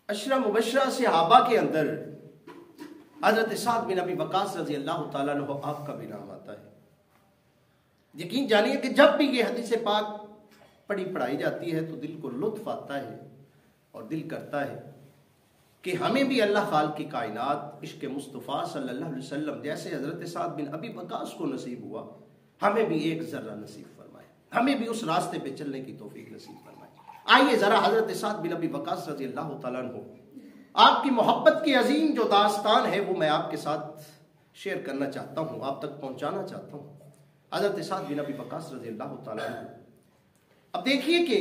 अशरा मुबशरा सहाबा के अंदर हजरत साद बिन अबी वक्कास रजी अल्लाह ताला अन्हु आपका भी नाम आता है। यकीन जानिए कि जब भी ये हदीस पाक पढ़ाई जाती है तो दिल को लुत्फ आता है और दिल करता है कि हमें भी अल्लाह खाल की कायनात इश्क मुस्तफ़ा सल्लल्लाहु अलैहि वसल्लम जैसे हजरत साद बिन अबी वक्कास को नसीब हुआ, हमें भी एक जर्रा नसीब फरमाए, हमें भी उस रास्ते पे चलने की तौफीक नसीब फरमाए। आइए जरा हजरत साद बिन अबी वक्कास रजी अल्लाह ताला अन्हु आपकी मोहब्बत की अजीम जो दास्तान है वो मैं आपके साथ शेयर करना चाहता हूँ, आप तक पहुंचाना चाहता हूँ। हजरत साद बिन अबी वक्कास रजी अल्लाह ताला अन्हु, अब देखिए कि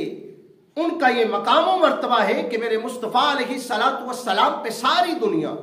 उनका ये मकाम व मर्तबा है कि मेरे मुस्तफ़ा अलैहिस्सलातु वस्सलाम पे सारी दुनिया,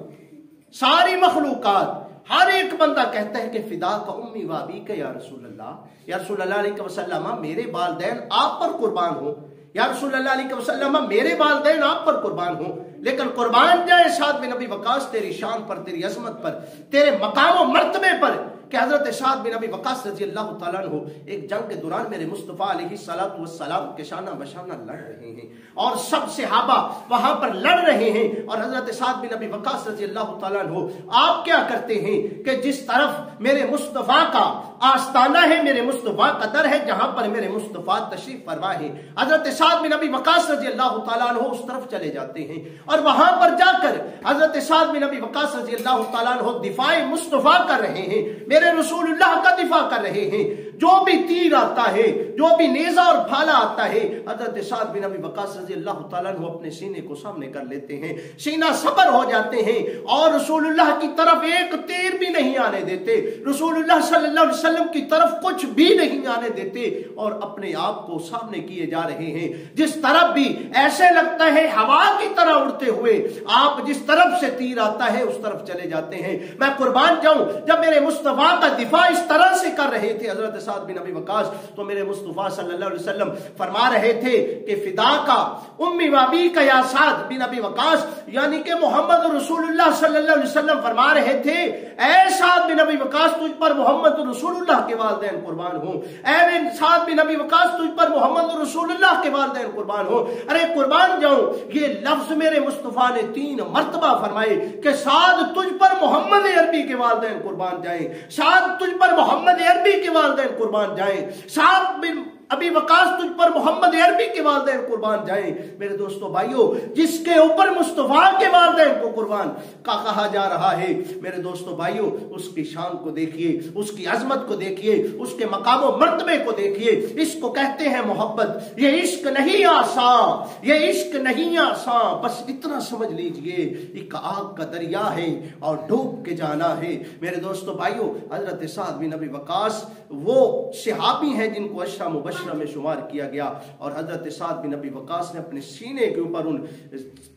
सारी मखलूकात, हर एक बंदा कहता है कि फिदा का उम्मी वाबी का या रसूल अल्लाह अलैहि वसल्लम, मेरे वालिदैन आप पर कुर्बान हो, या रसूल अल्लाह अलैहि वसल्लम मेरे वालिदैन आप पर कुर्बान हो। लेकिन कुर्बान जाए साद बिन अबी वक्कास तेरी शान पर, तेरी अजमत पर, तेरे मकाम व मर्तबे पर कि हजरत साद बिन अबी वक्कास रजी अल्लाह ताला अन्हु एक जंग के दौरान मेरे मुस्तफ़ा अलैहिस्सलातु वस्सलाम के शाना बशाना लड़ रहे हैं और सब सहाबा वहां पर लड़ रहे हैं और हजरत साद बिन अबी वक्कास रजी अल्लाह ताला अन्हु आप क्या करते हैं कि जिस तरफ मेरे मुस्तफ़ा का आस्ताना है, मेरे मुस्तफ़ा का दर है, जहां पर मेरे मुस्तफ़ा तशरीफ फरमा है, हजरत साद बिन अबी वक्कास रजी अल्लाह ताला अन्हु उस तरफ चले जाते हैं और वहां पर जाकर हजरत साद बिन अबी वक्कास रजी अल्लाह ताला अन्हु दिफाए मुस्तफ़ा कर रहे हैं, मेरे रसूलुल्लाह का दिफा कर रहे हैं। जो भी तीर आता है, जो भी नेजा और भाला आता है, हजरत साद बिन अबी वक्कास रजी अल्लाह ताला अन्हु अपने सीने को सामने कर लेते हैं, सीना सबर हो जाते हैं और रसूलुल्लाह की तरफ एक तीर भी नहीं आने देते, रसूलुल्लाह सल्लल्लाहु अलैहि वसल्लम की तरफ कुछ भी नहीं आने देते और अपने आप को सामने किए जा रहे हैं। जिस तरफ भी ऐसे लगता है हवा की तरह उड़ते हुए, आप जिस तरफ से तीर आता है उस तरफ चले जाते हैं। मैं कुर्बान जाऊं, जब मेरे मुस्तफा का दिफा इस तरह से कर रहे थे हजरत साद बिन अबी वक्कास, तो मेरे मुस्तफा सल्लल्लाहु अलैहि वसल्लम फरमा रहे थे कि फिदा का उम्मी वाबी का या साद बिन अबी वक्कास, यानी कि मोहम्मद रसूलुल्लाह सल्लल्लाहु अलैहि वसल्लम फरमा रहे थे, ऐ साद बिन अबी वक्कास तुझ पर मोहम्मद रसूलुल्लाह के वालिदैन कुर्बान हो, ऐ साद बिन अबी वक्कास तुझ पर मोहम्मद रसूलुल्लाह के वालिदैन कुर्बान हो। अरे कुर्बान जाऊं, ये लफ्ज मेरे मुस्तफा ने 3 मर्तबा फरमाए कि साद तुझ पर मोहम्मद अरबी के वालिदैन कुर्बान जाए, साद तुझ पर मोहम्मद अरबी के वालिदैन कुर्बान जाए, साद बिन अबी वक्कास तुझ पर मोहम्मद अरबी के वालिदैन कुर्बान जाए। मेरे दोस्तों भाइयों, जिसके ऊपर मुस्तफा के वालिदैन को कुर्बान का कहा जा रहा है, मेरे दोस्तों भाइयों, उसकी शान को देखिए, उसकी अजमत को देखिए, उसके मकाम व मर्तबे को देखिए। इसको कहते हैं मोहब्बत। ये इश्क नहीं आसान, ये इश्क नहीं आसान, बस इतना समझ लीजिए एक आग का दरिया है और डूब के जाना है। मेरे दोस्तों भाइयों, हजरत साद बिन अबी वक्कास वो सहाबी हैं जिनको अशरा मुबशरा में शुमार किया गया और हजरत साद बिन अबी वक्कास ने अपने सीने के ऊपर उन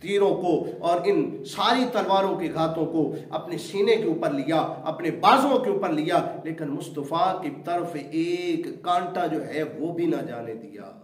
तीरों को और इन सारी तलवारों के घातों को अपने सीने के ऊपर लिया, अपने बाजुओं के ऊपर लिया, लेकिन मुस्तफा की तरफ एक कांटा जो है वो भी ना जाने दिया।